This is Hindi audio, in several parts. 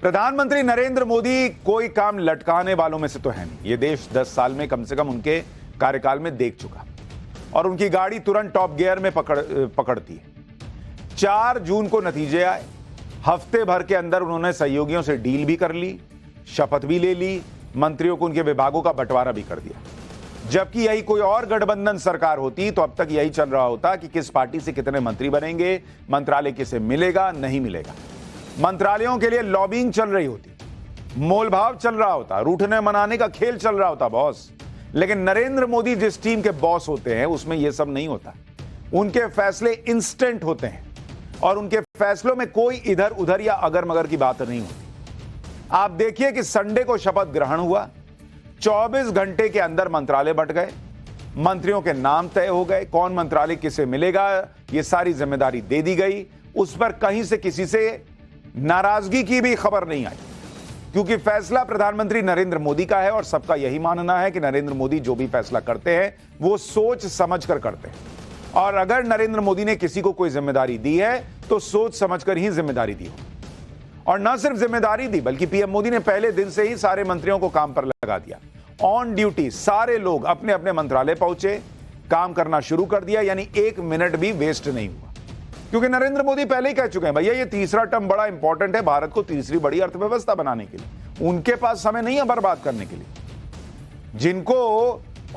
प्रधानमंत्री नरेंद्र मोदी कोई काम लटकाने वालों में से तो है नहीं। ये देश 10 साल में कम से कम उनके कार्यकाल में देख चुका और उनकी गाड़ी तुरंत टॉप गियर में पकड़ती है। 4 जून को नतीजे आए। हफ्ते भर के अंदर उन्होंने सहयोगियों से डील भी कर ली, शपथ भी ले ली, मंत्रियों को उनके विभागों का बंटवारा भी कर दिया। जबकि यही कोई और गठबंधन सरकार होती तो अब तक यही चल रहा होता कि किस पार्टी से कितने मंत्री बनेंगे, मंत्रालय किसे मिलेगा, नहीं मिलेगा। मंत्रालयों के लिए लॉबिंग चल रही होती, मोलभाव चल रहा होता, रूठने मनाने का खेल चल रहा होता बॉस। लेकिन नरेंद्र मोदी जिस टीम के बॉस होते हैं उसमें यह सब नहीं होता। उनके फैसले इंस्टेंट होते हैं और उनके फैसलों में कोई इधर उधर या अगर मगर की बात नहीं होती। आप देखिए कि संडे को शपथ ग्रहण हुआ, 24 घंटे के अंदर मंत्रालय बंट गए, मंत्रियों के नाम तय हो गए, कौन मंत्रालय किसे मिलेगा ये सारी जिम्मेदारी दे दी गई। उस पर कहीं से किसी से नाराजगी की भी खबर नहीं आई, क्योंकि फैसला प्रधानमंत्री नरेंद्र मोदी का है और सबका यही मानना है कि नरेंद्र मोदी जो भी फैसला करते हैं वो सोच समझकर करते हैं। और अगर नरेंद्र मोदी ने किसी को कोई जिम्मेदारी दी है तो सोच समझकर ही जिम्मेदारी दी हो। और न सिर्फ जिम्मेदारी दी बल्कि पीएम मोदी ने पहले दिन से ही सारे मंत्रियों को काम पर लगा दिया। ऑन ड्यूटी सारे लोग अपने अपने मंत्रालय पहुंचे, काम करना शुरू कर दिया, यानी 1 मिनट भी वेस्ट नहीं हुआ। क्योंकि नरेंद्र मोदी पहले ही कह चुके हैं भैया ये तीसरा टर्म बड़ा इंपॉर्टेंट है भारत को तीसरी बड़ी अर्थव्यवस्था बनाने के लिए। उनके पास समय नहीं है बर्बाद करने के लिए। जिनको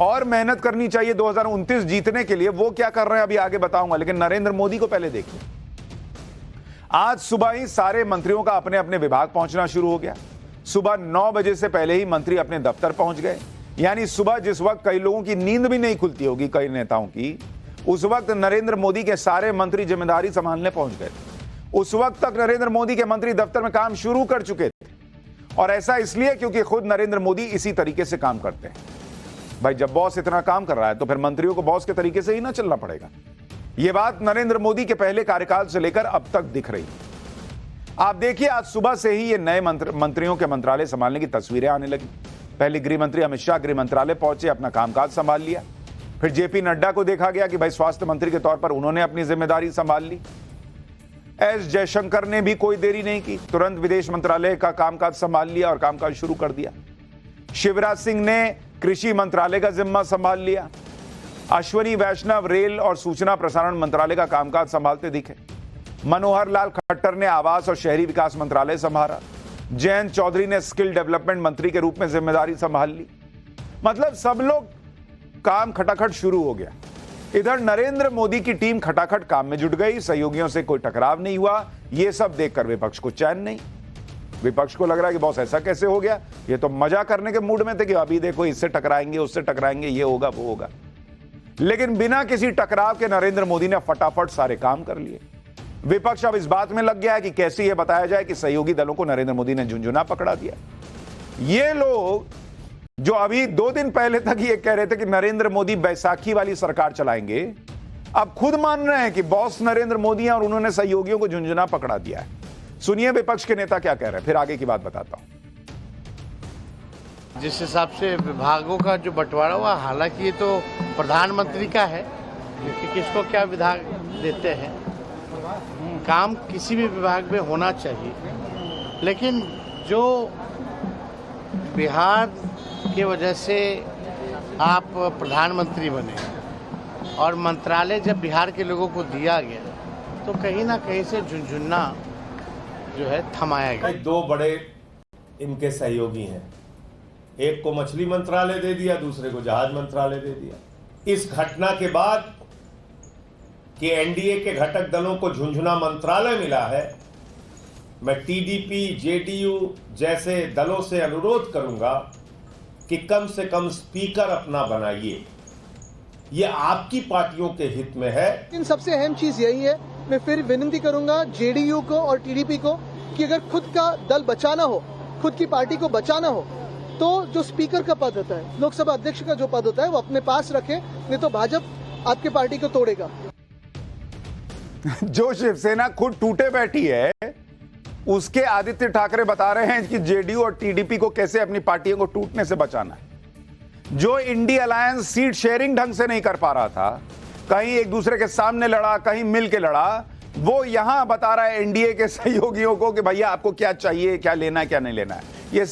और मेहनत करनी चाहिए 2029 जीतने के लिए वो क्या कर रहे हैं अभी आगे बताऊंगा, लेकिन नरेंद्र मोदी को पहले देखिए। आज सुबह ही सारे मंत्रियों का अपने अपने विभाग पहुंचना शुरू हो गया। सुबह 9 बजे से पहले ही मंत्री अपने दफ्तर पहुंच गए। यानी सुबह जिस वक्त कई लोगों की नींद भी नहीं खुलती होगी, कई नेताओं की, उस वक्त नरेंद्र मोदी के सारे मंत्री जिम्मेदारी संभालने पहुंच गए। उस वक्त तक नरेंद्र मोदी के मंत्री दफ्तर में काम शुरू कर चुके थे। और ऐसा इसलिए क्योंकि खुद नरेंद्र मोदी इसी तरीके से काम करते हैं। भाई जब बॉस इतना काम कर रहा है तो फिर मंत्रियों को बॉस के तरीके से ही ना चलना पड़ेगा। यह बात नरेंद्र मोदी के पहले कार्यकाल से लेकर अब तक दिख रही है। आप देखिए आज सुबह से ही ये नए मंत्रियों के मंत्रालय संभालने की तस्वीरें आने लगी। पहले गृह मंत्री अमित शाह गृह मंत्रालय पहुंचे, अपना कामकाज संभाल लिया। फिर जेपी नड्डा को देखा गया कि भाई स्वास्थ्य मंत्री के तौर पर उन्होंने अपनी जिम्मेदारी संभाल ली। एस जयशंकर ने भी कोई देरी नहीं की, तुरंत विदेश मंत्रालय का कामकाज संभाल लिया और कामकाज शुरू कर दिया। शिवराज सिंह ने कृषि मंत्रालय का जिम्मा संभाल लिया। अश्विनी वैष्णव रेल और सूचना प्रसारण मंत्रालय का कामकाज संभालते दिखे। मनोहर लाल खट्टर ने आवास और शहरी विकास मंत्रालय संभाला। जयंत चौधरी ने स्किल डेवलपमेंट मंत्री के रूप में जिम्मेदारी संभाल ली। मतलब सब लोग काम खटाखट शुरू हो गया। इधर नरेंद्र मोदी की टीम खटाखट काम में जुट गई, सहयोगियों से कोई टकराव नहीं हुआ। यह सब देखकर विपक्ष को चैन नहीं। विपक्ष को लग रहा है कि बॉस ऐसा कैसे हो गया, ये तो मजा करने के मूड में थे कि अभी देखो इससे टकराएंगे उससे टकराएंगे, ये होगा वो होगा। लेकिन बिना किसी टकराव के नरेंद्र मोदी ने फटाफट सारे काम कर लिए। विपक्ष अब इस बात में लग गया है कि कैसे यह बताया जाए कि सहयोगी दलों को नरेंद्र मोदी ने झुंझुना पकड़ा दिया। ये लोग जो अभी 2 दिन पहले तक ये कह रहे थे कि नरेंद्र मोदी बैसाखी वाली सरकार चलाएंगे, अब खुद मान रहे हैं कि बॉस नरेंद्र मोदी हैं और उन्होंने सहयोगियों को झुंझुना पकड़ा दिया है। सुनिए विपक्ष के नेता क्या कह रहे हैं, फिर आगे की बात बताता हूं। जिस हिसाब से विभागों का जो बंटवारा हुआ, हालांकि ये तो प्रधानमंत्री का है कि किसको क्या विभाग देते हैं। काम किसी भी विभाग में होना चाहिए, लेकिन जो बिहार की वजह से आप प्रधानमंत्री बने और मंत्रालय जब बिहार के लोगों को दिया गया तो कहीं ना कहीं से झुंझुना जो है थमाया गया। 2 बड़े इनके सहयोगी हैं, एक को मछली मंत्रालय दे दिया, दूसरे को जहाज मंत्रालय दे दिया। इस घटना के बाद कि एनडीए के घटक दलों को झुंझुना मंत्रालय मिला है, मैं टीडीपी, जेडीयू जैसे दलों से अनुरोध करूंगा कि कम से कम स्पीकर अपना बनाइए। ये आपकी पार्टियों के हित में है। इन सबसे अहम चीज यही है, मैं फिर विनती करूंगा जेडीयू को और टीडीपी को कि अगर खुद का दल बचाना हो, खुद की पार्टी को बचाना हो, तो जो स्पीकर का पद होता है, लोकसभा अध्यक्ष का जो पद होता है वो अपने पास रखें, नहीं तो भाजपा आपके पार्टी को तोड़ेगा। जो शिवसेना खुद टूटे बैठी है, उसके आदित्य ठाकरे बता रहे हैं कि जेडीयू और टीडीपी को कैसे अपनी पार्टियों को टूटने से बचाना है। जो इंडी अलायंस सीट शेयरिंग ढंग से नहीं कर पा रहा था, कहीं एक दूसरे के सामने लड़ा, कहीं मिल के लड़ा, वो यहां बता रहा है एनडीए के सहयोगियों को कि भैया आपको क्या चाहिए, क्या लेना है, क्या नहीं लेना है। ये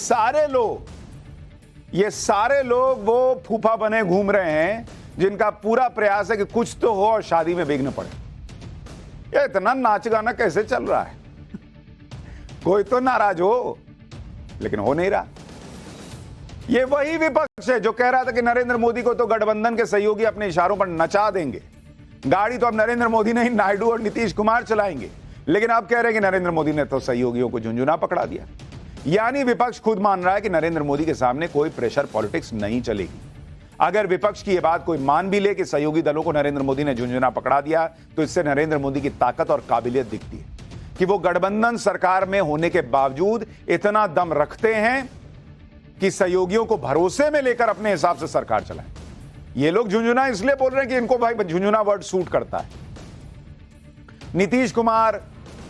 सारे लोग वो फूफा बने घूम रहे हैं जिनका पूरा प्रयास है कि कुछ तो हो और शादी में विघ्न पड़े। ये इतना नाच गाना कैसे चल रहा है? कोई तो नाराज हो, लेकिन हो नहीं रहा। ये वही विपक्ष है जो कह रहा था कि नरेंद्र मोदी को तो गठबंधन के सहयोगी अपने इशारों पर नचा देंगे, गाड़ी तो अब नरेंद्र मोदी नहीं नायडू और नीतीश कुमार चलाएंगे। लेकिन अब कह रहे हैं कि नरेंद्र मोदी ने तो सहयोगियों को झुंझुना पकड़ा दिया। यानी विपक्ष खुद मान रहा है कि नरेंद्र मोदी के सामने कोई प्रेशर पॉलिटिक्स नहीं चलेगी। अगर विपक्ष की यह बात कोई मान भी ले कि सहयोगी दलों को नरेंद्र मोदी ने झुंझुना पकड़ा दिया, तो इससे नरेंद्र मोदी की ताकत और काबिलियत दिखती है कि वो गठबंधन सरकार में होने के बावजूद इतना दम रखते हैं कि सहयोगियों को भरोसे में लेकर अपने हिसाब से सरकार चलाएं। ये लोग झुंझुना इसलिए बोल रहे हैं कि इनको भाई झुंझुना वर्ड सूट करता है। नीतीश कुमार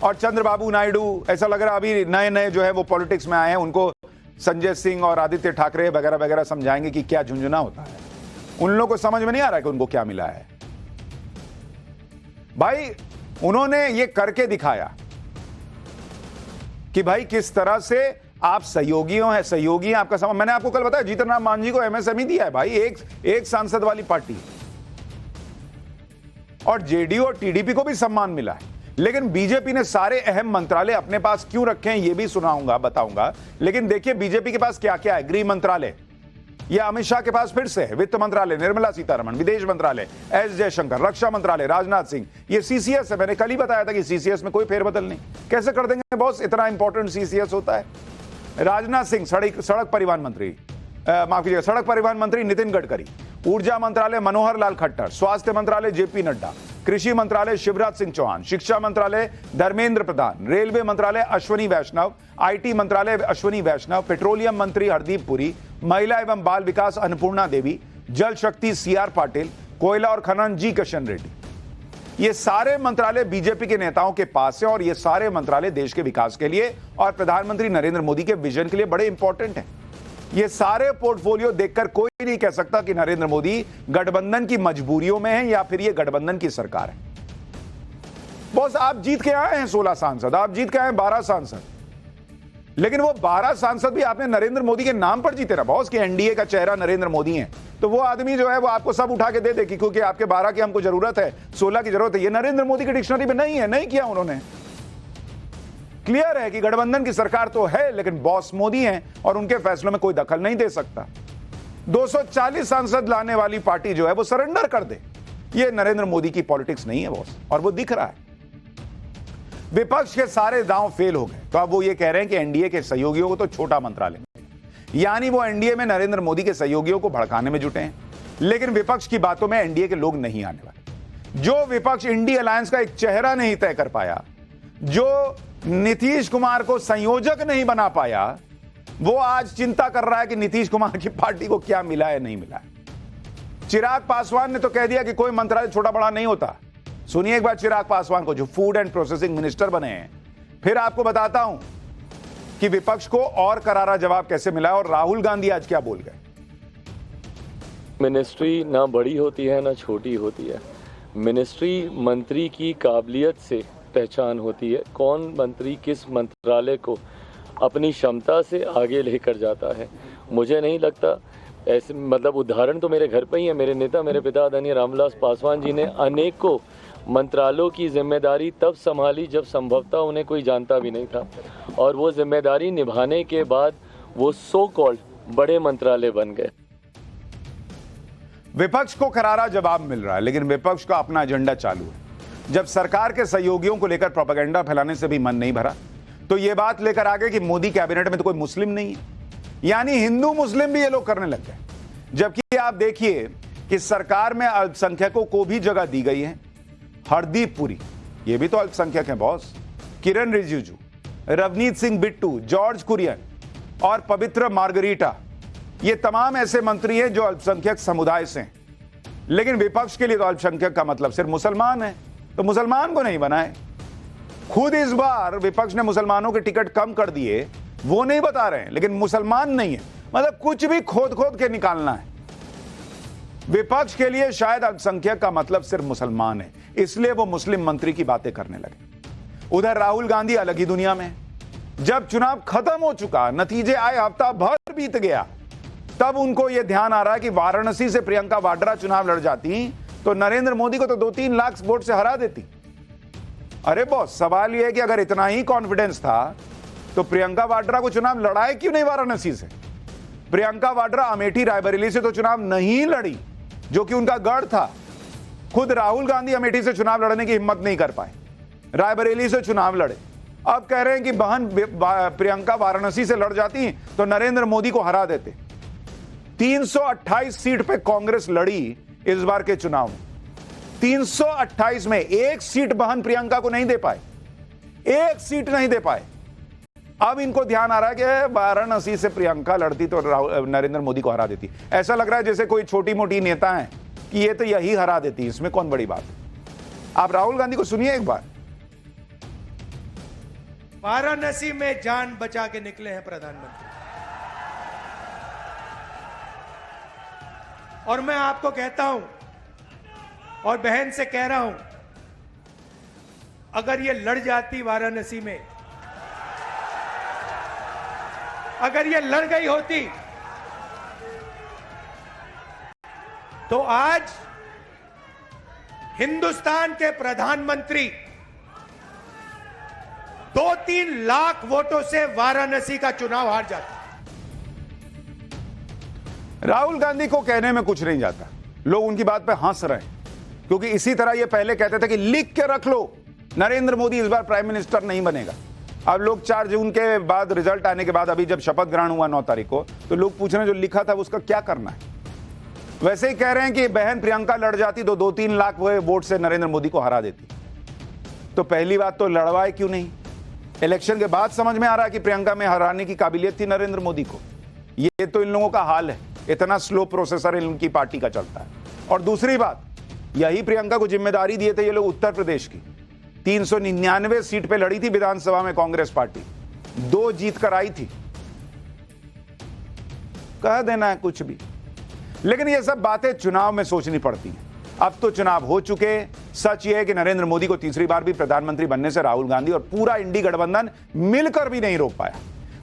और चंद्रबाबू नायडू, ऐसा लग रहा है अभी नए जो है वो पॉलिटिक्स में आए हैं, उनको संजय सिंह और आदित्य ठाकरे वगैरह वगैरह समझाएंगे कि क्या झुंझुना होता है। उन लोगों को समझ में नहीं आ रहा है कि उनको क्या मिला है। भाई उन्होंने ये करके दिखाया कि भाई किस तरह से आप सहयोगी हैं आपका समझ। मैंने आपको कल बताया जीतन राम मांझी को एमएसएमई दिया है भाई, एक सांसद वाली पार्टी, और जेडीयू और टीडीपी को भी सम्मान मिला है। लेकिन बीजेपी ने सारे अहम मंत्रालय अपने पास क्यों रखे हैं ये भी बताऊंगा। लेकिन देखिए बीजेपी के पास क्या क्या है। गृह मंत्रालय, यह अमित शाह के पास फिर से है। वित्त मंत्रालय निर्मला सीतारमण, विदेश मंत्रालय एस जयशंकर, रक्षा मंत्रालय राजनाथ सिंह, ये सीसीएस है। मैंने कल ही बताया था कि सीसीएस में कोई फेरबदल नहीं। कैसे कर देंगे बॉस, इतना इंपॉर्टेंट सीसीएस होता है। राजनाथ सिंह सड़क परिवहन मंत्री, माफ कीजिएगा सड़क परिवहन मंत्री नितिन गडकरी, ऊर्जा मंत्रालय मनोहर लाल खट्टर, स्वास्थ्य मंत्रालय जेपी नड्डा, कृषि मंत्रालय शिवराज सिंह चौहान, शिक्षा मंत्रालय धर्मेंद्र प्रधान, रेलवे मंत्रालय अश्वनी वैष्णव, आईटी मंत्रालय अश्वनी वैष्णव, पेट्रोलियम मंत्री हरदीप पुरी, महिला एवं बाल विकास अन्नपूर्णा देवी, जल शक्ति सीआर पाटिल, कोयला और खनन जी किशन रेड्डी। ये सारे मंत्रालय बीजेपी के नेताओं के पास है और ये सारे मंत्रालय देश के विकास के लिए और प्रधानमंत्री नरेंद्र मोदी के विजन के लिए बड़े इंपॉर्टेंट हैं। ये सारे पोर्टफोलियो देखकर कोई नहीं कह सकता कि नरेंद्र मोदी गठबंधन की मजबूरियों में है या फिर ये गठबंधन की सरकार है। बॉस आप जीत के आए हैं 16 सांसद, आप जीत के आए हैं 12 सांसद, लेकिन वो 12 सांसद भी आपने नरेंद्र मोदी के नाम पर जीते ना बॉस, कि एनडीए का चेहरा नरेंद्र मोदी है। तो वो आदमी जो है वो आपको सब उठा के दे दे क्योंकि आपके 12 की हमको जरूरत है, 16 की जरूरत है। ये नरेंद्र मोदी की डिक्शनरी में नहीं है, नहीं किया उन्होंने। क्लियर है कि गठबंधन की सरकार तो है लेकिन बॉस मोदी हैं और उनके फैसलों में कोई दखल नहीं दे सकता। 240 सांसद लाने वाली पार्टी जो है वो सरेंडर कर दे। ये नरेंद्र मोदी की पॉलिटिक्स नहीं है बॉस, और वो दिख रहा है। विपक्ष के सारे दांव फेल हो गए, तो अब वो ये कह रहे हैं कि एनडीए के सहयोगियों को तो छोटा मंत्रालय, यानी वो एनडीए में नरेंद्र मोदी के सहयोगियों को भड़काने में जुटे हैं। लेकिन विपक्ष की बातों में एनडीए के लोग नहीं आने वाले। जो विपक्ष इंडी अलायंस का एक चेहरा नहीं तय कर पाया, जो नीतीश कुमार को संयोजक नहीं बना पाया, वो आज चिंता कर रहा है कि नीतीश कुमार की पार्टी को क्या मिला है नहीं मिला है। चिराग पासवान ने तो कह दिया कि कोई मंत्रालय छोटा बड़ा नहीं होता। सुनिए एक बार चिराग पासवान को, जो फूड एंड प्रोसेसिंग मिनिस्टर बने हैं। फिर आपको बताता हूं कि विपक्ष को और करारा जवाब कैसे मिला और राहुल गांधी आज क्या बोल गए। मिनिस्ट्री ना बड़ी होती है ना छोटी होती है। मिनिस्ट्री मंत्री की काबिलियत से पहचान होती है। कौन मंत्री किस मंत्रालय को अपनी क्षमता से आगे लेकर जाता है। मुझे नहीं लगता ऐसे, मतलब उदाहरण तो मेरे घर पे ही है। मेरे नेता, मेरे पिता आदरणीय रामविलास पासवान जी ने अनेकों मंत्रालयों की जिम्मेदारी तब संभाली जब संभवतः उन्हें कोई जानता भी नहीं था, और वो जिम्मेदारी निभाने के बाद वो सो कॉल्ड बड़े मंत्रालय बन गए। विपक्ष को करारा जवाब मिल रहा है, लेकिन विपक्ष का अपना एजेंडा चालू है। जब सरकार के सहयोगियों को लेकर प्रोपेगेंडा फैलाने से भी मन नहीं भरा, तो यह बात लेकर आ गए कि मोदी कैबिनेट में तो कोई मुस्लिम नहीं है, यानी हिंदू मुस्लिम भी ये लोग करने लग गए। जबकि आप देखिए कि सरकार में अल्पसंख्यकों को भी जगह दी गई है। हरदीप पुरी, ये भी तो अल्पसंख्यक हैं बॉस। किरण रिजिजू, रवनीत सिंह बिट्टू, जॉर्ज कुरियन और पवित्र मार्गरीटा, ये तमाम ऐसे मंत्री हैं जो अल्पसंख्यक समुदाय से हैं। लेकिन विपक्ष के लिए तो अल्पसंख्यक का मतलब सिर्फ मुसलमान है, तो मुसलमान को नहीं बनाए। खुद इस बार विपक्ष ने मुसलमानों के टिकट कम कर दिए, वो नहीं बता रहे हैं, लेकिन मुसलमान नहीं है, मतलब कुछ भी खोद खोद के निकालना है। विपक्ष के लिए शायद अल्पसंख्यक का मतलब सिर्फ मुसलमान है, इसलिए वो मुस्लिम मंत्री की बातें करने लगे। उधर राहुल गांधी अलग ही दुनिया में। जब चुनाव खत्म हो चुका, नतीजे आए, हफ्ता भर बीत गया, तब उनको यह ध्यान आ रहा है कि वाराणसी से प्रियंका वाड्रा चुनाव लड़ जाती तो नरेंद्र मोदी को तो 2-3 लाख वोट से हरा देती। अरे बॉस, सवाल यह है कि अगर इतना ही कॉन्फिडेंस था तो प्रियंका वाड्रा को चुनाव लड़ाए क्यों नहीं वाराणसी से? प्रियंका वाड्रा अमेठी रायबरेली से तो चुनाव नहीं लड़ी, जो कि उनका गढ़ था। खुद राहुल गांधी अमेठी से चुनाव लड़ने की हिम्मत नहीं कर पाए, रायबरेली से चुनाव लड़े। अब कह रहे हैं कि बहन प्रियंका वाराणसी से लड़ जाती तो नरेंद्र मोदी को हरा देते। 328 सीट पे कांग्रेस लड़ी इस बार के चुनाव में। 328 में एक सीट बहन प्रियंका को नहीं दे पाए, एक सीट नहीं दे पाए। अब इनको ध्यान आ रहा है कि वाराणसी से प्रियंका लड़ती तो नरेंद्र मोदी को हरा देती। ऐसा लग रहा है जैसे कोई छोटी मोटी नेता है कि ये तो यही हरा देती, इसमें कौन बड़ी बात है। आप राहुल गांधी को सुनिए एक बार। वाराणसी में जान बचा के निकले हैं प्रधानमंत्री, और मैं आपको कहता हूं और बहन से कह रहा हूं, अगर ये लड़ जाती वाराणसी में, अगर ये लड़ गई होती तो आज हिंदुस्तान के प्रधानमंत्री 2-3 लाख वोटों से वाराणसी का चुनाव हार जाते। राहुल गांधी को कहने में कुछ नहीं जाता, लोग उनकी बात पे हंस रहे हैं, क्योंकि इसी तरह ये पहले कहते थे कि लिख के रख लो, नरेंद्र मोदी इस बार प्राइम मिनिस्टर नहीं बनेगा। अब लोग 4 जून के बाद, रिजल्ट आने के बाद, अभी जब शपथ ग्रहण हुआ 9 तारीख को, तो लोग पूछ रहे हैं जो लिखा था उसका क्या करना है। वैसे ही कह रहे हैं कि बहन प्रियंका लड़ जाती तो 2-3 लाख वोट से नरेंद्र मोदी को हरा देती। तो पहली बात तो लड़वाए क्यों नहीं? इलेक्शन के बाद समझ में आ रहा है कि प्रियंका में हराने की काबिलियत थी नरेंद्र मोदी को। ये तो इन लोगों का हाल है, इतना स्लो प्रोसेसर इनकी पार्टी का चलता है। और दूसरी बात, यही प्रियंका को जिम्मेदारी दिए थे ये लोग उत्तर प्रदेश की। 399 सीट पे लड़ी थी विधानसभा में कांग्रेस पार्टी, 2 जीत कर आई थी। कह देना है कुछ भी, लेकिन ये सब बातें चुनाव में सोचनी पड़ती हैं। अब तो चुनाव हो चुके। सच ये है कि नरेंद्र मोदी को तीसरी बार भी प्रधानमंत्री बनने से राहुल गांधी और पूरा इंडी गठबंधन मिलकर भी नहीं रोक पाया।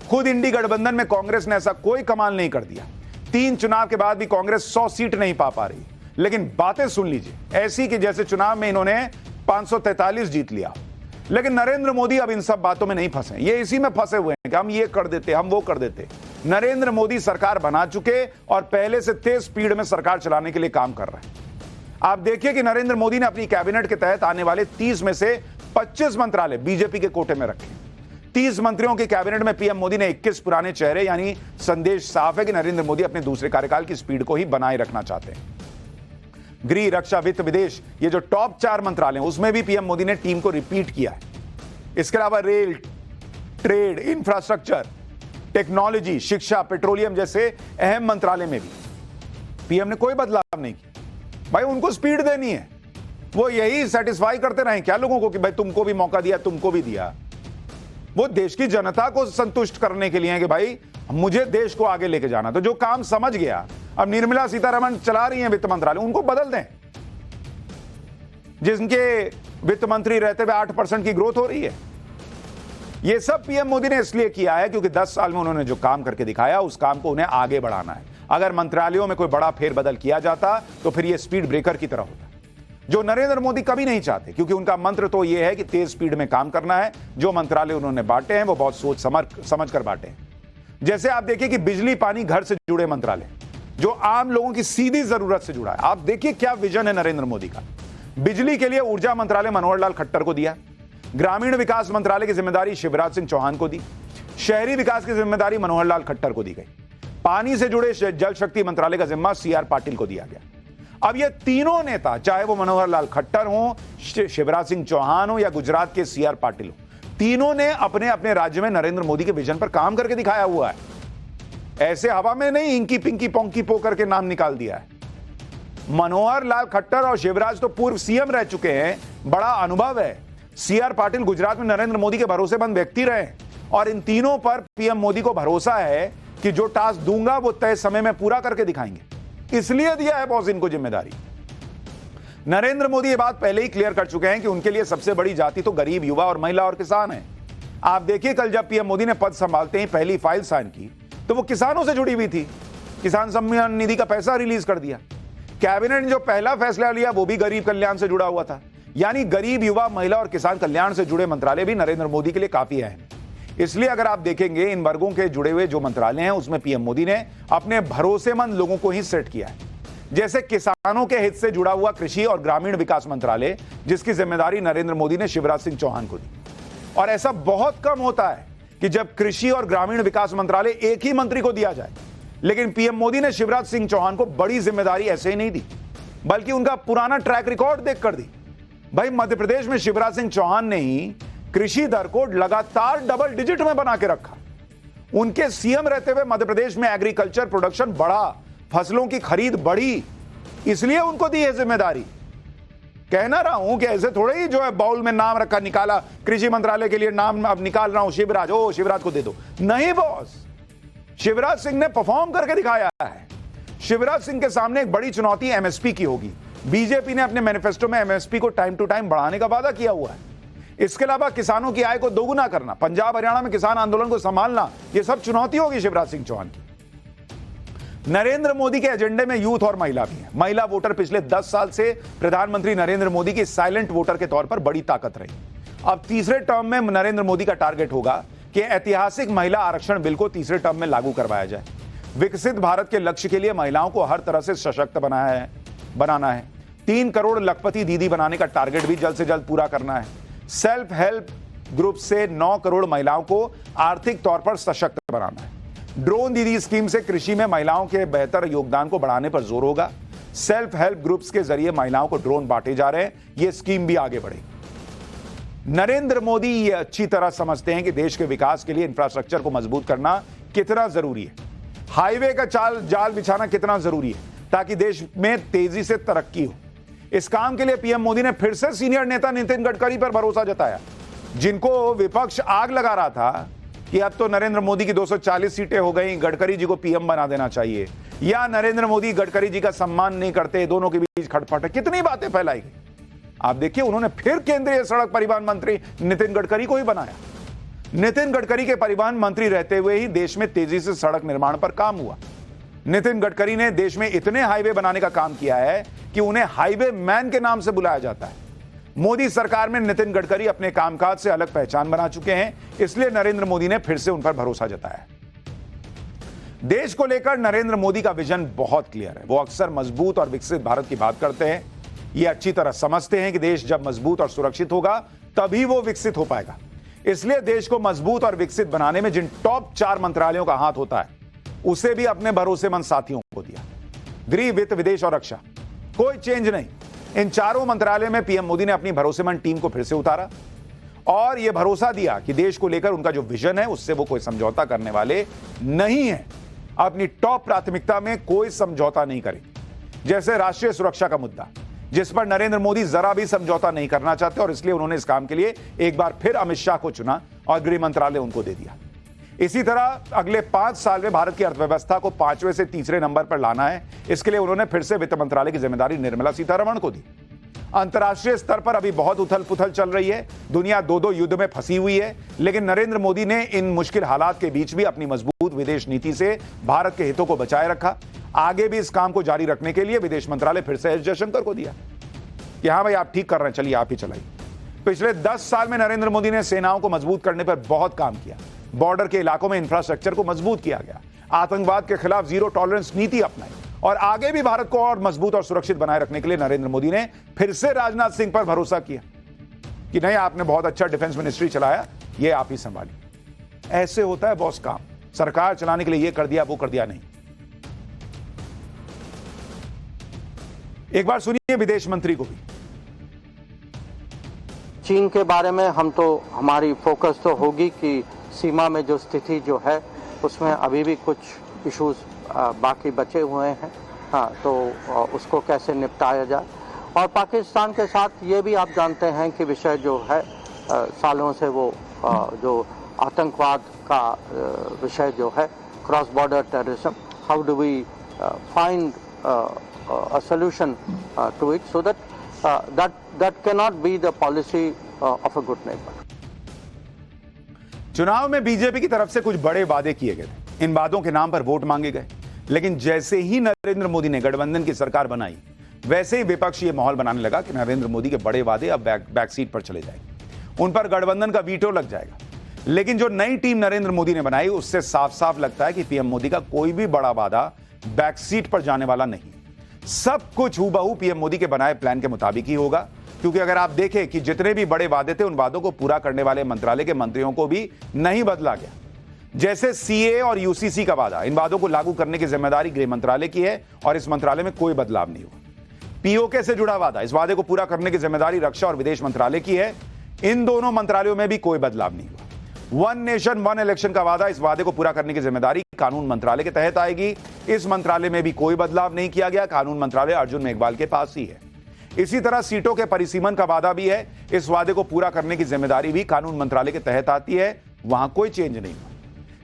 खुद इंडी गठबंधन में कांग्रेस ने ऐसा कोई कमाल नहीं कर दिया। 3 चुनाव के बाद भी कांग्रेस 100 सीट नहीं पा रही। लेकिन बातें सुन लीजिए ऐसी कि जैसे चुनाव में इन्होंने 543 जीत लिया। लेकिन नरेंद्र मोदी अब इन सब बातों में नहीं फंसे, ये इसी में फंसे हुए हैं कि हम ये कर देते, हम वो कर देते। नरेंद्र मोदी सरकार बना चुके और पहले से तेज स्पीड में सरकार चलाने के लिए काम कर रहे हैं। आप देखिए कि नरेंद्र मोदी ने अपनी कैबिनेट के तहत आने वाले 30 में से 25 मंत्रालय बीजेपी के कोटे में रखे। 30 मंत्रियों की कैबिनेट में पीएम मोदी ने 21 पुराने चेहरे, यानी संदेश साफ है कि नरेंद्र मोदी अपने दूसरे कार्यकाल की स्पीड को ही बनाए रखना चाहते हैं। गृह, रक्षा, वित्त, विदेश, ये जो टॉप 4 मंत्रालय हैं उसमें भी पीएम मोदी ने टीम को रिपीट किया है। इसके अलावा रेल, ट्रेड, इंफ्रास्ट्रक्चर, टेक्नोलॉजी, शिक्षा, पेट्रोलियम जैसे अहम मंत्रालय में भी पीएम ने कोई बदलाव नहीं किया। भाई उनको स्पीड देनी है, वो यही सेटिस्फाई करते रहे क्या लोगों को कि भाई तुमको भी मौका दिया, तुमको भी दिया। वो देश की जनता को संतुष्ट करने के लिए है कि भाई मुझे देश को आगे लेके जाना। तो जो काम समझ गया, अब निर्मला सीतारमण चला रही हैं वित्त मंत्रालय, उनको बदल दें। जिनके वित्त मंत्री रहते हुए 8% की ग्रोथ हो रही है। ये सब पीएम मोदी ने इसलिए किया है क्योंकि 10 साल में उन्होंने जो काम करके दिखाया उस काम को उन्हें आगे बढ़ाना है। अगर मंत्रालयों में कोई बड़ा फेरबदल किया जाता तो फिर ये स्पीड ब्रेकर की तरह होता, जो नरेंद्र मोदी कभी नहीं चाहते, क्योंकि उनका मंत्र तो यह है कि तेज स्पीड में काम करना है। जो मंत्रालय उन्होंने बांटे हैं वो बहुत सोच समझ कर बांटे हैं। जैसे आप देखिए कि बिजली, पानी, घर से जुड़े मंत्रालय जो आम लोगों की सीधी जरूरत से जुड़ा है। आप देखिए क्या विजन है नरेंद्र मोदी का। बिजली के लिए ऊर्जा मंत्रालय मनोहर लाल खट्टर को दिया, ग्रामीण विकास मंत्रालय की जिम्मेदारी शिवराज सिंह चौहान को दी, शहरी विकास की जिम्मेदारी मनोहर लाल खट्टर को दी गई, पानी से जुड़े जल शक्ति मंत्रालय का जिम्मा सीआर पाटिल को दिया गया। अब ये तीनों नेता, चाहे वो मनोहर लाल खट्टर हो, शिवराज सिंह चौहान हो या गुजरात के सीआर पाटिल हो, तीनों ने अपने अपने राज्य में नरेंद्र मोदी के विजन पर काम करके दिखाया हुआ है। ऐसे हवा में नहीं इंकी पिंकी पोंकी पो करके नाम निकाल दिया है। मनोहर लाल खट्टर और शिवराज तो पूर्व सीएम रह चुके हैं, बड़ा अनुभव है। सीआर पाटिल गुजरात में नरेंद्र मोदी के भरोसेमंद व्यक्ति रहे और इन तीनों पर पीएम मोदी को भरोसा है कि जो टास्क दूंगा वो तय समय में पूरा करके दिखाएंगे। इसलिए दिया है बॉस इनको जिम्मेदारी। नरेंद्र मोदी ये बात पहले ही क्लियर कर चुके हैं कि उनके लिए सबसे बड़ी जाति तो गरीब, युवा और महिला और किसान है। आप देखिए कल जब पीएम मोदी ने पद संभालते ही पहली फाइल साइन की तो वो किसानों से जुड़ी हुई थी। किसान सम्मान निधि का पैसा रिलीज कर दिया। कैबिनेट ने जो पहला फैसला लिया वो भी गरीब कल्याण से जुड़ा हुआ था। यानी गरीब, युवा, महिला और किसान कल्याण से जुड़े मंत्रालय भी नरेंद्र मोदी के लिए काफी अहम है। इसलिए अगर आप देखेंगे इन वर्गों के जुड़े हुए जो मंत्रालय हैं उसमें पीएम मोदी ने अपने भरोसेमंद लोगों को ही सेट किया है। जैसे किसानों के हित से जुड़ा हुआ कृषि और ग्रामीण विकास मंत्रालय, जिसकी जिम्मेदारी नरेंद्र मोदी ने शिवराज सिंह चौहान को दी। और ऐसा बहुत कम होता है कि जब कृषि और ग्रामीण विकास मंत्रालय एक ही मंत्री को दिया जाए, लेकिन पीएम मोदी ने शिवराज सिंह चौहान को बड़ी जिम्मेदारी ऐसे ही नहीं दी, बल्कि उनका पुराना ट्रैक रिकॉर्ड देखकर दी। भाई मध्य प्रदेश में शिवराज सिंह चौहान ने ही कृषि दर को लगातार डबल डिजिट में बना के रखा। उनके सीएम रहते हुए मध्य प्रदेश में एग्रीकल्चर प्रोडक्शन बढ़ा, फसलों की खरीद बढ़ी, इसलिए उनको दी है जिम्मेदारी। कहना रहा हूं कि ऐसे थोड़े ही जो है बाउल में नाम रखा, निकाला, कृषि मंत्रालय के लिए नाम अब निकाल रहा हूं शिवराज, ओ शिवराज को दे दो। नहीं बॉस, शिवराज सिंह ने परफॉर्म करके दिखाया है। शिवराज सिंह के सामने एक बड़ी चुनौती एमएसपी की होगी। बीजेपी ने अपने मैनिफेस्टो में एमएसपी को टाइम टू टाइम बढ़ाने का वादा किया हुआ है। इसके अलावा किसानों की आय को दोगुना करना, पंजाब हरियाणा में किसान आंदोलन को संभालना, यह सब चुनौती होगी शिवराज सिंह चौहान की। नरेंद्र मोदी के एजेंडे में यूथ और महिला भी है। महिला वोटर पिछले 10 साल से प्रधानमंत्री नरेंद्र मोदी की साइलेंट वोटर के तौर पर बड़ी ताकत रही। अब तीसरे टर्म में नरेंद्र मोदी का टारगेट होगा कि ऐतिहासिक महिला आरक्षण बिल को तीसरे टर्म में लागू करवाया जाए। विकसित भारत के लक्ष्य के लिए महिलाओं को हर तरह से सशक्त बनाना है। 3 करोड़ लखपति दीदी बनाने का टारगेट भी जल्द से जल्द पूरा करना है। सेल्फ हेल्प ग्रुप से 9 करोड़ महिलाओं को आर्थिक तौर पर सशक्त बनाना है। ड्रोन दीदी स्कीम से कृषि में महिलाओं के बेहतर योगदान को बढ़ाने पर जोर होगा। सेल्फ हेल्प ग्रुप्स के जरिए महिलाओं को ड्रोन बांटे जा रहे हैं, यह स्कीम भी आगे बढ़ेगी। नरेंद्र मोदी ये अच्छी तरह समझते हैं कि देश के विकास के लिए इंफ्रास्ट्रक्चर को मजबूत करना कितना जरूरी है, हाईवे का जाल बिछाना कितना जरूरी है, ताकि देश में तेजी से तरक्की हो। इस काम के लिए पीएम मोदी ने फिर से सीनियर नेता नितिन गडकरी पर भरोसा जताया, जिनको विपक्ष आग लगा रहा था कि अब तो नरेंद्र मोदी की 240 सीटें हो गई, गडकरी जी को पीएम बना देना चाहिए, या नरेंद्र मोदी गडकरी जी का सम्मान नहीं करते, दोनों के बीच खटपट है। कितनी बातें फैलाई गई। आप देखिए उन्होंने फिर केंद्रीय सड़क परिवहन मंत्री नितिन गडकरी को ही बनाया। नितिन गडकरी के परिवहन मंत्री रहते हुए ही देश में तेजी से सड़क निर्माण पर काम हुआ। नितिन गडकरी ने देश में इतने हाईवे बनाने का काम किया है कि उन्हें हाईवे मैन के नाम से बुलाया जाता है। मोदी सरकार में नितिन गडकरी अपने कामकाज से अलग पहचान बना चुके हैं, इसलिए नरेंद्र मोदी ने फिर से उन पर भरोसा जताया। देश को लेकर नरेंद्र मोदी का विजन बहुत क्लियर है। वो अक्सर मजबूत और विकसित भारत की बात करते हैं। ये अच्छी तरह समझते हैं कि देश जब मजबूत और सुरक्षित होगा तभी वो विकसित हो पाएगा। इसलिए देश को मजबूत और विकसित बनाने में जिन टॉप 4 मंत्रालयों का हाथ होता है, उसे भी अपने भरोसेमंद साथियों को दिया। गृह, वित्त, विदेश और रक्षा, कोई चेंज नहीं। इन चारों मंत्रालय में पीएम मोदी ने अपनी भरोसेमंद टीम को फिर से उतारा और यह भरोसा दिया कि देश को लेकर उनका जो विजन है उससे वो कोई समझौता करने वाले नहीं है। अपनी टॉप प्राथमिकता में कोई समझौता नहीं करेंगे। जैसे राष्ट्रीय सुरक्षा का मुद्दा, जिस पर नरेंद्र मोदी जरा भी समझौता नहीं करना चाहते और इसलिए उन्होंने इस काम के लिए एक बार फिर अमित शाह को चुना और गृह मंत्रालय उनको दे दिया। इसी तरह अगले 5 साल में भारत की अर्थव्यवस्था को 5वें से तीसरे नंबर पर लाना है। इसके लिए उन्होंने फिर से वित्त मंत्रालय की जिम्मेदारी निर्मला सीतारमण को दी। अंतर्राष्ट्रीय स्तर पर अभी बहुत उथल पुथल चल रही है। दुनिया 2-2 युद्ध में फंसी हुई है, लेकिन नरेंद्र मोदी ने इन मुश्किल हालात के बीच भी अपनी मजबूत विदेश नीति से भारत के हितों को बचाए रखा। आगे भी इस काम को जारी रखने के लिए विदेश मंत्रालय फिर से एस जयशंकर को दिया कि हाँ भाई आप ठीक कर रहे हैं, चलिए आप ही चलाइए। पिछले 10 साल में नरेंद्र मोदी ने सेनाओं को मजबूत करने पर बहुत काम किया। बॉर्डर के इलाकों में इंफ्रास्ट्रक्चर को मजबूत किया गया, आतंकवाद के खिलाफ जीरो टॉलरेंस नीति अपनाई और आगे भी भारत को और मजबूत और सुरक्षित बनाए रखने के लिए नरेंद्र मोदी ने फिर से राजनाथ सिंह पर भरोसा किया कि नहीं, आपने बहुत अच्छा डिफेंस मिनिस्ट्री चलाया, ये आप ही संभालिए। ऐसे होता है बॉस काम। सरकार चलाने के लिए ये कर दिया वो कर दिया नहीं। एक बार सुनिए विदेश मंत्री को भी। चीन के बारे में हमारी फोकस तो होगी कि सीमा में जो स्थिति जो है उसमें अभी भी कुछ इश्यूज बाकी बचे हुए हैं, हाँ, तो उसको कैसे निपटाया जाए। और पाकिस्तान के साथ ये भी आप जानते हैं कि विषय जो है सालों से वो जो आतंकवाद का विषय जो है, cross border terrorism, how do we find a solution to it, so that that cannot be the policy of a good neighbor. चुनाव में बीजेपी की तरफ से कुछ बड़े वादे किए गए थे। इन वादों के नाम पर वोट मांगे गए, लेकिन जैसे ही नरेंद्र मोदी ने गठबंधन की सरकार बनाई, वैसे ही विपक्ष ये माहौल बनाने लगा कि नरेंद्र मोदी के बड़े वादे अब बैक सीट पर चले जाएंगे, उन पर गठबंधन का वीटो लग जाएगा। लेकिन जो नई टीम नरेंद्र मोदी ने बनाई, उससे साफ साफ लगता है कि पीएम मोदी का कोई भी बड़ा वादा बैक सीट पर जाने वाला नहीं। सब कुछ हूबहू पीएम मोदी के बनाए प्लान के मुताबिक ही होगा, क्योंकि अगर आप देखें कि जितने भी बड़े वादे थे, उन वादों को पूरा करने वाले मंत्रालय के मंत्रियों को भी नहीं बदला गया। जैसे सीए और यूसीसी का वादा, इन वादों को लागू करने की जिम्मेदारी गृह मंत्रालय की है और इस मंत्रालय में कोई बदलाव नहीं हुआ। पीओके से जुड़ा वादा, इस वादे को पूरा करने की जिम्मेदारी रक्षा और विदेश मंत्रालय की है, इन दोनों मंत्रालयों में भी कोई बदलाव नहीं हुआ। वन नेशन वन इलेक्शन का वादा, इस वादे को पूरा करने की जिम्मेदारी कानून मंत्रालय के तहत आएगी, इस मंत्रालय में भी कोई बदलाव नहीं किया गया, कानून मंत्रालय अर्जुन मेघवाल के पास ही है। इसी तरह सीटों के परिसीमन का वादा भी है, इस वादे को पूरा करने की जिम्मेदारी भी कानून मंत्रालय के तहत आती है, वहां कोई चेंज नहीं हुआ।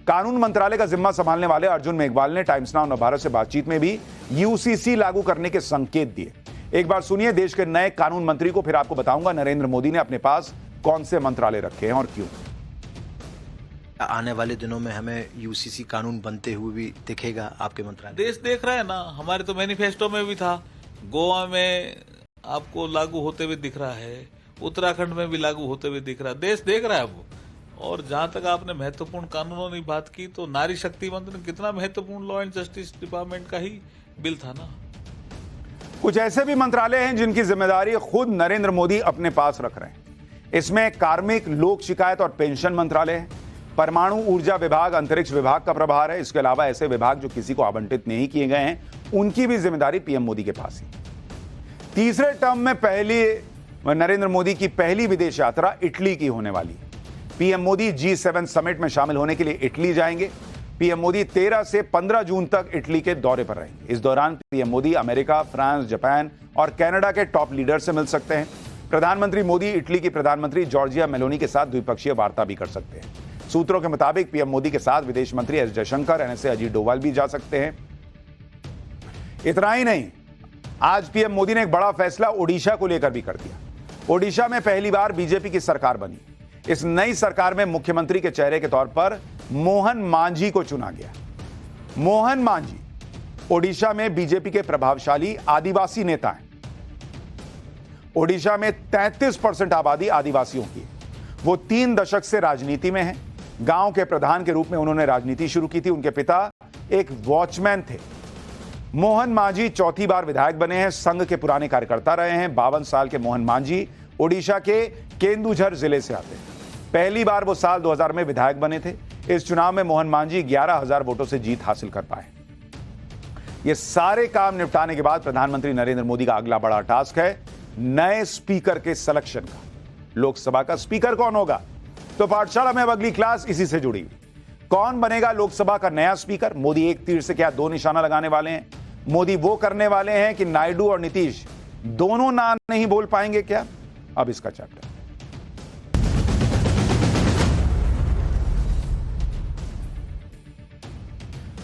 कानून मंत्रालय का जिम्मा संभालने वाले अर्जुन मेघवाल ने टाइम्स नाउ नवभारत से बातचीत में भी यूसीसी लागू करने के संकेत दिए। एक बार सुनिए देश के नए कानून मंत्री को, फिर आपको बताऊंगा नरेंद्र मोदी ने अपने पास कौन से मंत्रालय रखे हैं और क्यों। आने वाले दिनों में हमें यूसीसी कानून बनते हुए भी दिखेगा आपके मंत्रालय? देश देख रहा है ना, हमारे तो मैनिफेस्टो में भी था, गोवा में आपको लागू होते हुए दिख रहा है, उत्तराखंड में भी लागू होते हुए दिख रहा है, देश देख रहा है वो। और जहां तक आपने महत्वपूर्ण कानूनों की बात की, तो नारी शक्ति मंत्री कितना महत्वपूर्ण लॉ एंड जस्टिस डिपार्टमेंट का ही बिल था ना। कुछ ऐसे भी मंत्रालय हैं जिनकी जिम्मेदारी खुद नरेंद्र मोदी अपने पास रख रहे हैं। इसमें कार्मिक, लोक शिकायत और पेंशन मंत्रालय है, परमाणु ऊर्जा विभाग, अंतरिक्ष विभाग का प्रभार है। इसके अलावा ऐसे विभाग जो किसी को आवंटित नहीं किए गए हैं, उनकी भी जिम्मेदारी पीएम मोदी के पास है। तीसरे टर्म में नरेंद्र मोदी की पहली विदेश यात्रा इटली की होने वाली है। पीएम मोदी G7 समिट में शामिल होने के लिए इटली जाएंगे। पीएम मोदी 13 से 15 जून तक इटली के दौरे पर रहेंगे। इस दौरान PM Modi America, France, Japan और कनाडा के टॉप लीडर से मिल सकते हैं। प्रधानमंत्री मोदी इटली की प्रधानमंत्री जॉर्जिया मेलोनी के साथ द्विपक्षीय वार्ता भी कर सकते हैं। सूत्रों के मुताबिक पीएम मोदी के साथ विदेश मंत्री एस जयशंकर, एनएसए अजीत डोभाल भी जा सकते हैं। इतना ही नहीं, आज पीएम मोदी ने एक बड़ा फैसला ओडिशा को लेकर भी कर दिया। ओडिशा में पहली बार बीजेपी की सरकार बनी। इस नई सरकार में मुख्यमंत्री के चेहरे के तौर पर मोहन मांझी को चुना गया। मोहन मांझी ओडिशा में बीजेपी के प्रभावशाली आदिवासी नेता हैं। ओडिशा में 33% आबादी आदिवासियों की है। वो 3 दशक से राजनीति में हैं। गांव के प्रधान के रूप में उन्होंने राजनीति शुरू की थी। उनके पिता एक वॉचमैन थे। मोहन मांझी चौथी बार विधायक बने हैं। संघ के पुराने कार्यकर्ता रहे हैं। 52 साल के मोहन मांझी ओडिशा के केंदुझर जिले से आते हैं। पहली बार वो साल 2000 में विधायक बने थे। इस चुनाव में मोहन मांझी 11,000 वोटों से जीत हासिल कर पाए। ये सारे काम निपटाने के बाद प्रधानमंत्री नरेंद्र मोदी का अगला बड़ा टास्क है नए स्पीकर के सिलेक्शन का। लोकसभा का स्पीकर कौन होगा? तो पाठशाला में अब अगली क्लास इसी से जुड़ी हुई। कौन बनेगा लोकसभा का नया स्पीकर? मोदी एक तीर से क्या 2 निशाना लगाने वाले हैं? मोदी वो करने वाले हैं कि नायडू और नीतीश दोनों ना नहीं बोल पाएंगे क्या? अब इसका चैप्टर।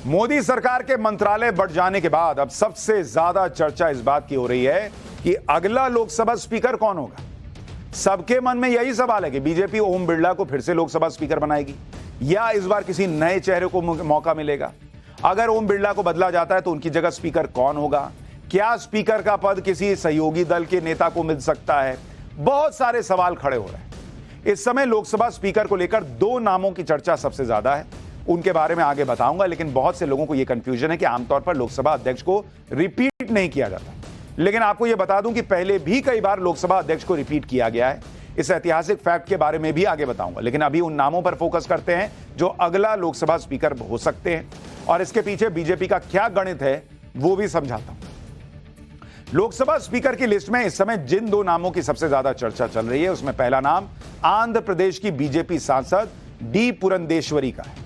मोदी सरकार के मंत्रालय बढ़ जाने के बाद अब सबसे ज्यादा चर्चा इस बात की हो रही है कि अगला लोकसभा स्पीकर कौन होगा। सबके मन में यही सवाल है कि बीजेपी ओम बिरला को फिर से लोकसभा स्पीकर बनाएगी या इस बार किसी नए चेहरे को मौका मिलेगा। अगर ओम बिरला को बदला जाता है तो उनकी जगह स्पीकर कौन होगा? क्या स्पीकर का पद किसी सहयोगी दल के नेता को मिल सकता है? बहुत सारे सवाल खड़े हो रहे हैं। इस समय लोकसभा स्पीकर को लेकर 2 नामों की चर्चा सबसे ज्यादा है। उनके बारे में आगे बताऊंगा, लेकिन बहुत से लोगों को यह कंफ्यूजन है कि आमतौर पर लोकसभा अध्यक्ष को रिपीट नहीं किया जाता। लेकिन आपको यह बता दूं कि पहले भी कई बार लोकसभा अध्यक्ष को रिपीट किया गया है। इस ऐतिहासिक फैक्ट के बारे में भी आगे बताऊंगा, लेकिन अभी उन नामों पर फोकस करते हैं जो अगला लोकसभा स्पीकर हो सकते हैं और इसके पीछे बीजेपी का क्या गणित है वो भी समझाता हूं। लोकसभा स्पीकर की लिस्ट में इस समय जिन 2 नामों की सबसे ज्यादा चर्चा चल रही है, उसमें पहला नाम आंध्र प्रदेश की बीजेपी सांसद डी पुरंदेश्वरी का है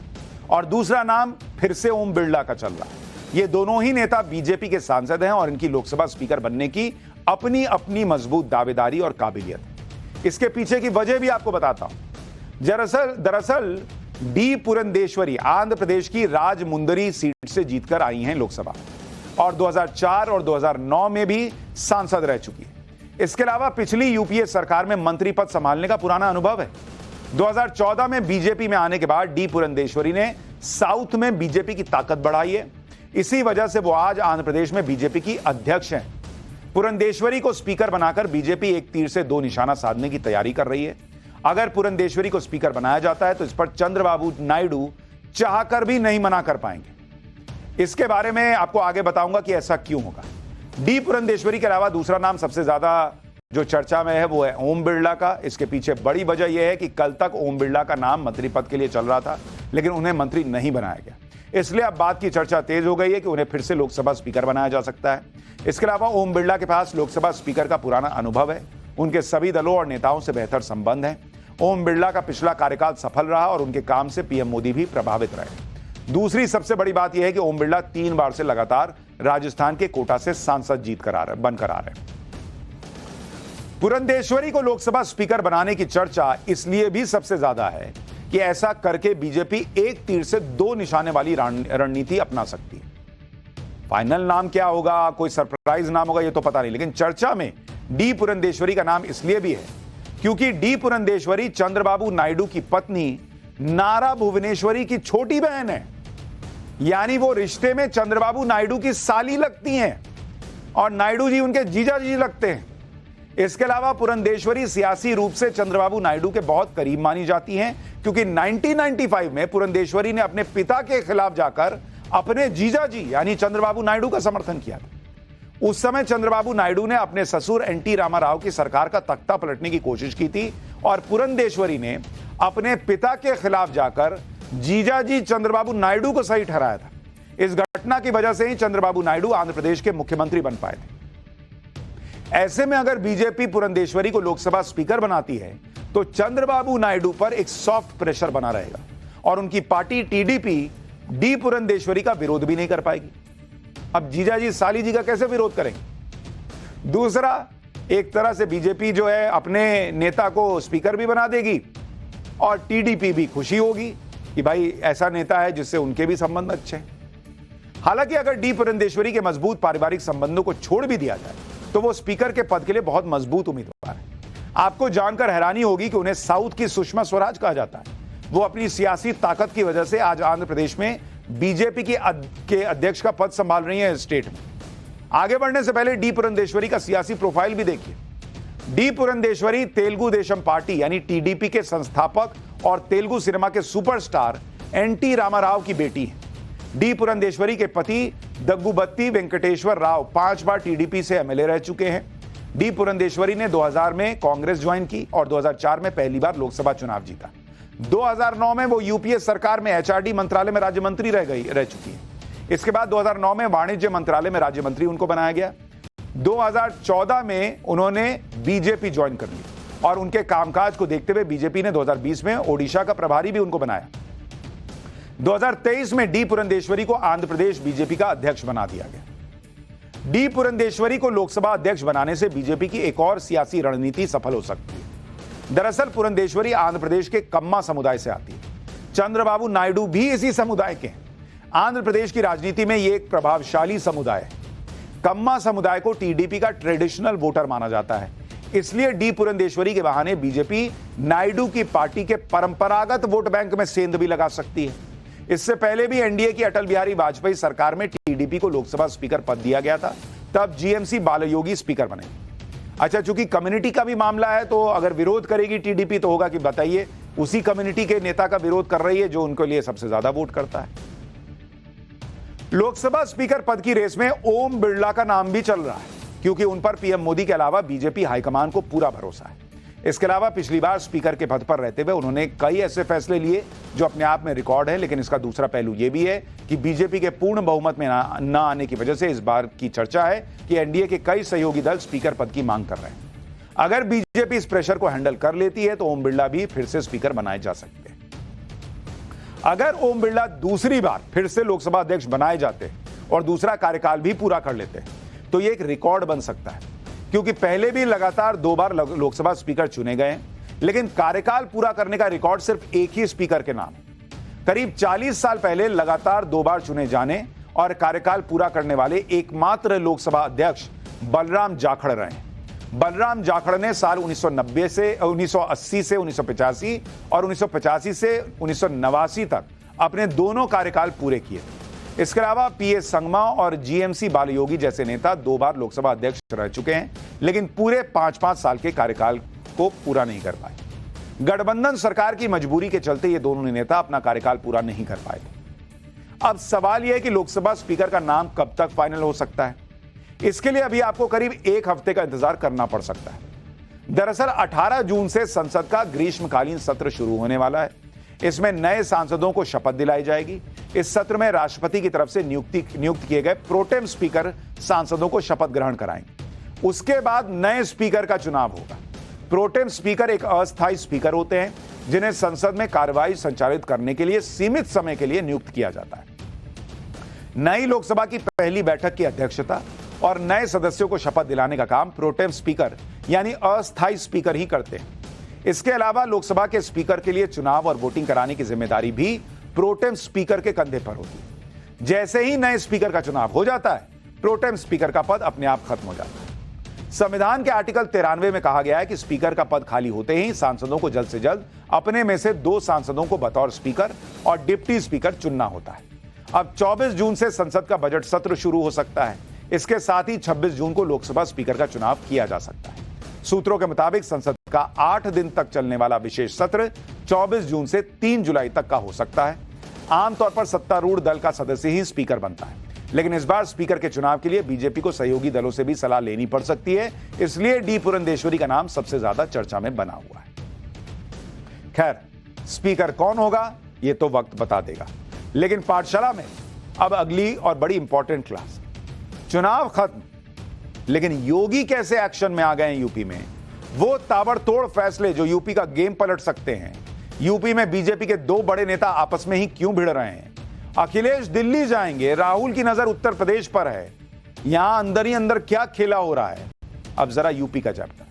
और दूसरा नाम फिर से ओम बिरला का चल रहा है। ये दोनों ही नेता बीजेपी के सांसद हैं और इनकी लोकसभा स्पीकर बनने की अपनी अपनी मजबूत दावेदारी और काबिलियत है। इसके पीछे की वजह भी आपको बताता हूं। दरअसल डी पुरंदेश्वरी आंध्र प्रदेश की राजमुंदरी सीट से जीतकर आई हैं लोकसभा। और 2004 और 2009 में भी सांसद रह चुकी है। इसके अलावा पिछली यूपीए सरकार में मंत्री पद संभालने का पुराना अनुभव है। 2014 में बीजेपी में आने के बाद डी पुरंदेश्वरी ने साउथ में बीजेपी की ताकत बढ़ाई है। इसी वजह से वो आज आंध्र प्रदेश में बीजेपी की अध्यक्ष हैं। पुरंदेश्वरी को स्पीकर बनाकर बीजेपी एक तीर से दो निशाना साधने की तैयारी कर रही है। अगर पुरंदेश्वरी को स्पीकर बनाया जाता है तो इस पर चंद्रबाबू नायडू चाहकर भी नहीं मना कर पाएंगे। इसके बारे में आपको आगे बताऊंगा कि ऐसा क्यों होगा। डी पुरंदेश्वरी के अलावा दूसरा नाम सबसे ज्यादा जो चर्चा में है वो है ओम बिरला का। इसके पीछे बड़ी वजह यह है कि कल तक ओम बिरला का नाम मंत्री पद के लिए चल रहा था, लेकिन उन्हें मंत्री नहीं बनाया गया। इसलिए अब बात की चर्चा तेज हो गई है कि उन्हें फिर से लोकसभा स्पीकर बनाया जा सकता है। इसके अलावा ओम बिरला के पास लोकसभा स्पीकर का पुराना अनुभव है। उनके सभी दलों और नेताओं से बेहतर संबंध है। ओम बिरला का पिछला कार्यकाल सफल रहा और उनके काम से पीएम मोदी भी प्रभावित रहे। दूसरी सबसे बड़ी बात यह है कि ओम बिरला 3 बार से लगातार राजस्थान के कोटा से सांसद बनकर आ रहे हैं। पुरंदेश्वरी को लोकसभा स्पीकर बनाने की चर्चा इसलिए भी सबसे ज्यादा है कि ऐसा करके बीजेपी एक तीर से दो निशाने वाली रणनीति अपना सकती है। फाइनल नाम क्या होगा, कोई सरप्राइज नाम होगा, यह तो पता नहीं, लेकिन चर्चा में डी पुरंदेश्वरी का नाम इसलिए भी है क्योंकि डी पुरंदेश्वरी चंद्रबाबू नायडू की पत्नी नारा भुवनेश्वरी की छोटी बहन है। यानी वो रिश्ते में चंद्रबाबू नायडू की साली लगती हैं और नायडू जी उनके जीजा जी लगते हैं। इसके अलावा पुरंदेश्वरी सियासी रूप से चंद्रबाबू नायडू के बहुत करीब मानी जाती हैं क्योंकि 1995 में पुरंदेश्वरी ने अपने पिता के खिलाफ जाकर अपने जीजा जी यानी चंद्रबाबू नायडू का समर्थन किया था। उस समय चंद्रबाबू नायडू ने अपने ससुर एनटी रामाराव की सरकार का तख्ता पलटने की कोशिश की थी और पुरंदेश्वरी ने अपने पिता के खिलाफ जाकर जीजाजी चंद्रबाबू नायडू को सही ठहराया था। इस घटना की वजह से ही चंद्रबाबू नायडू आंध्र प्रदेश के मुख्यमंत्री बन पाए थे। ऐसे में अगर बीजेपी पुरंदेश्वरी को लोकसभा स्पीकर बनाती है तो चंद्रबाबू नायडू पर एक सॉफ्ट प्रेशर बना रहेगा और उनकी पार्टी टीडीपी डी पुरंदेश्वरी का विरोध भी नहीं कर पाएगी। अब जीजाजी साली जी का कैसे विरोध करेंगे। दूसरा, एक तरह से बीजेपी जो है अपने नेता को स्पीकर भी बना देगी और टीडीपी भी खुशी होगी कि भाई ऐसा नेता है जिससे उनके भी संबंध अच्छे हैं। हालांकि अगर डी पुरंदेश्वरी के मजबूत पारिवारिक संबंधों को छोड़ भी दिया जाए तो वो स्पीकर के पद के लिए बहुत मजबूत उम्मीदवार है। आपको जानकर हैरानी होगी कि उन्हें साउथ की सुषमा स्वराज कहा जाता है। वो अपनी सियासी ताकत की वजह से आज आंध्र प्रदेश में बीजेपी के अध्यक्ष का पद संभाल रही है स्टेट में। आगे बढ़ने से पहले डी पुरंदेश्वरी का सियासी प्रोफाइल भी देखिए। डी पुरंदेश्वरी तेलुगु देशम पार्टी यानी टीडीपी के संस्थापक और तेलुगु सिनेमा के सुपरस्टार एनटी रामाराव की बेटी है। डी पुरंदेश्वरी के पति दग्गुबत्ती वेंकटेश्वर राव 5 बार टीडीपी से एमएलए रह चुके हैं। डी पुरंदेश्वरी ने 2000 में कांग्रेस ज्वाइन की और 2004 में पहली बार लोकसभा चुनाव जीता। 2009 में वो यूपीए सरकार में एचआरडी मंत्रालय में राज्य मंत्री रह चुकी है। इसके बाद 2009 में वाणिज्य मंत्रालय में राज्य मंत्री उनको बनाया गया। 2014 में उन्होंने बीजेपी ज्वाइन कर ली और उनके कामकाज को देखते हुए बीजेपी ने 2020 में ओडिशा का प्रभारी भी उनको बनाया। 2023 में डी पुरंदेश्वरी को आंध्र प्रदेश बीजेपी का अध्यक्ष बना दिया गया। डी पुरंदेश्वरी को लोकसभा अध्यक्ष बनाने से बीजेपी की एक और सियासी रणनीति सफल हो सकती है। दरअसल पुरंदेश्वरी आंध्र प्रदेश के कम्मा समुदाय से आती है। चंद्रबाबू नायडू भी इसी समुदाय के हैं। आंध्र प्रदेश की राजनीति में यह एक प्रभावशाली समुदाय है। कम्मा समुदाय को टीडीपी का ट्रेडिशनल वोटर माना जाता है। इसलिए डी पुरंदेश्वरी के बहाने बीजेपी नायडू की पार्टी के परंपरागत वोट बैंक में सेंध भी लगा सकती है। इससे पहले भी एनडीए की अटल बिहारी वाजपेयी सरकार में टीडीपी को लोकसभा स्पीकर पद दिया गया था, तब जीएमसी बालयोगी स्पीकर बने। अच्छा, चूंकि कम्युनिटी का भी मामला है तो अगर विरोध करेगी टीडीपी तो होगा कि बताइए उसी कम्युनिटी के नेता का विरोध कर रही है जो उनके लिए सबसे ज्यादा वोट करता है। लोकसभा स्पीकर पद की रेस में ओम बिरला का नाम भी चल रहा है क्योंकि उन पर पीएम मोदी के अलावा बीजेपी हाईकमान को पूरा भरोसा है। इसके अलावा पिछली बार स्पीकर के पद पर रहते हुए उन्होंने कई ऐसे फैसले लिए जो अपने आप में रिकॉर्ड है, लेकिन इसका दूसरा पहलू यह भी है कि बीजेपी के पूर्ण बहुमत में न आने की वजह से इस बार की चर्चा है कि एनडीए के कई सहयोगी दल स्पीकर पद की मांग कर रहे हैं। अगर बीजेपी इस प्रेशर को हैंडल कर लेती है तो ओम बिरला भी फिर से स्पीकर बनाए जा सकते हैं। अगर ओम बिरला दूसरी बार फिर से लोकसभा अध्यक्ष बनाए जाते और दूसरा कार्यकाल भी पूरा कर लेते तो यह एक रिकॉर्ड बन सकता है, क्योंकि पहले भी लगातार 2 बार लोकसभा स्पीकर चुने गए, लेकिन कार्यकाल पूरा करने का रिकॉर्ड सिर्फ एक ही स्पीकर के नाम। करीब 40 साल पहले लगातार 2 बार चुने जाने और कार्यकाल पूरा करने वाले एकमात्र लोकसभा अध्यक्ष बलराम जाखड़ रहे हैं। बलराम जाखड़ ने साल 1980 से 1985 और 1985 से 1989 तक अपने दोनों कार्यकाल पूरे किए। इसके अलावा पीएस संगमा और जीएमसी बालयोगी जैसे नेता 2 बार लोकसभा अध्यक्ष रह चुके हैं, लेकिन पूरे 5-5 साल के कार्यकाल को पूरा नहीं कर पाए। गठबंधन सरकार की मजबूरी के चलते ये दोनों नेता अपना कार्यकाल पूरा नहीं कर पाए थे। अब सवाल यह है कि लोकसभा स्पीकर का नाम कब तक फाइनल हो सकता है। इसके लिए अभी आपको करीब 1 हफ्ते का इंतजार करना पड़ सकता है। दरअसल 18 जून से संसद का ग्रीष्मकालीन सत्र शुरू होने वाला है। इसमें नए सांसदों को शपथ दिलाई जाएगी। इस सत्र में राष्ट्रपति की तरफ से नियुक्त किए गए प्रोटेम स्पीकर सांसदों को शपथ ग्रहण कराएंगे। उसके बाद नए स्पीकर का चुनाव होगा। प्रोटेम स्पीकर एक अस्थायी स्पीकर होते हैं जिन्हें संसद में कार्यवाही संचालित करने के लिए सीमित समय के लिए नियुक्त किया जाता है। नई लोकसभा की पहली बैठक की अध्यक्षता और नए सदस्यों को शपथ दिलाने का काम प्रोटेम स्पीकर यानी अस्थायी स्पीकर ही करते हैं। इसके अलावा लोकसभा के स्पीकर के लिए चुनाव और वोटिंग कराने की जिम्मेदारी भी प्रोटेम स्पीकर के कंधे पर होती है। जैसे ही नए स्पीकर का चुनाव हो जाता है, प्रोटेम स्पीकर का पद अपने आप खत्म हो जाता है। संविधान के आर्टिकल 93 में कहा गया है कि स्पीकर का पद खाली होते ही सांसदों को जल्द से जल्द अपने में से 2 सांसदों को बतौर स्पीकर और डिप्टी स्पीकर चुनना होता है। अब 24 जून से संसद का बजट सत्र शुरू हो सकता है। इसके साथ ही 26 जून को लोकसभा स्पीकर का चुनाव किया जा सकता है। सूत्रों के मुताबिक संसद का 8 दिन तक चलने वाला विशेष सत्र 24 जून से 3 जुलाई तक का हो सकता है। आमतौर पर सत्तारूढ़ दल का सदस्य ही स्पीकर बनता है, लेकिन इस बार स्पीकर के चुनाव के लिए बीजेपी को सहयोगी दलों से भी सलाह लेनी पड़ सकती है। इसलिए डी पुरंदेश्वरी का नाम सबसे ज्यादा चर्चा में बना हुआ है। खैर, स्पीकर कौन होगा यह तो वक्त बता देगा, लेकिन पाठशाला में अब अगली और बड़ी इंपॉर्टेंट क्लास। चुनाव खत्म, लेकिन योगी कैसे एक्शन में आ गए हैं यूपी में? वो ताबड़तोड़ फैसले जो यूपी का गेम पलट सकते हैं। यूपी में बीजेपी के 2 बड़े नेता आपस में ही क्यों भिड़ रहे हैं? अखिलेश दिल्ली जाएंगे, राहुल की नजर उत्तर प्रदेश पर है। यहां अंदर ही अंदर क्या खेला हो रहा है? अब जरा यूपी का चैप्टर।